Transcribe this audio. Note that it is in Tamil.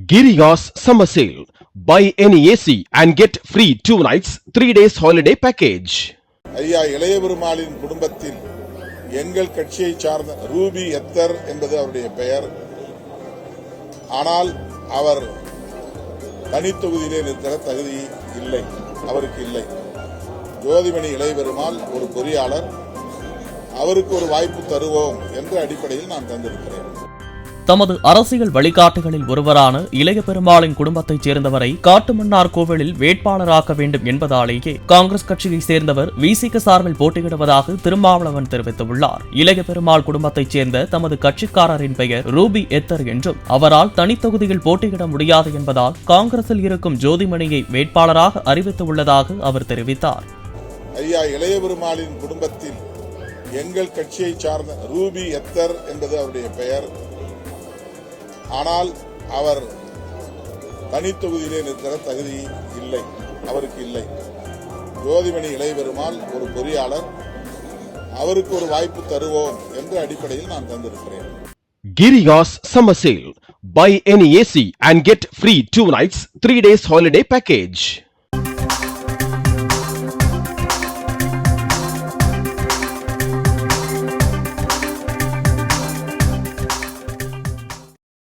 Giriya's summer sale. Buy any AC and get free 2 nights, 3 days holiday package. ஐயா இளைய பெருமாளின் குடும்பத்தில் எங்கள் கட்சியை சார்ந்த ரூபி எத்தர் என்பது அவருடைய பெயர். ஆனால் அவர் தனித்தொகுதியிலே நிற்கிற தகுதி இல்லை, அவருக்கு இல்லை. ஜோதிமணி இளைய பெருமாள் ஒரு பொறியாளர், அவருக்கு ஒரு வாய்ப்பு தருவோம் என்ற அடிப்படையில் நான் தந்திருக்கிறேன். தமது அரசியல் வழிகாட்டுகளில் ஒருவரான இளைய பெருமாளின் குடும்பத்தைச் சேர்ந்தவரை காட்டுமன்னார் கோவிலில் வேட்பாளராக்க வேண்டும் என்பதாலேயே காங்கிரஸ் கட்சியைச் சேர்ந்தவர் விசிக சார்பில் போட்டியிடுவதாக திருமாவளவன் தெரிவித்துள்ளார். இளைய பெருமாள் குடும்பத்தைச் சேர்ந்த தமது கட்சிக்காரரின் பெயர் ரூபி எத்தர் என்றும் அவரால் தனித்தொகுதியில் போட்டியிட முடியாது என்பதால் காங்கிரஸில் இருக்கும் ஜோதிமணியை வேட்பாளராக அறிவித்துள்ளதாக அவர் தெரிவித்தார். ஐயா இளைய பெருமாளின் குடும்பத்தில் எங்கள் கட்சியை சார்ந்த ரூபி எத்தர் என்பது அவருடைய பெயர். ஆனால் அவர் தனித்தொகுதியிலே நிற்கிற தகுதி இல்லை, அவருக்கு இல்லை. ஜோதிமணி இளைய பெருமாள் ஒரு பொறியாளர், அவருக்கு ஒரு வாய்ப்பு தருவோம் என்ற அடிப்படையில் நான் தந்திருக்கிறேன். Giriya's summer sale. Buy any AC and get free 2 nights, 3 days holiday package.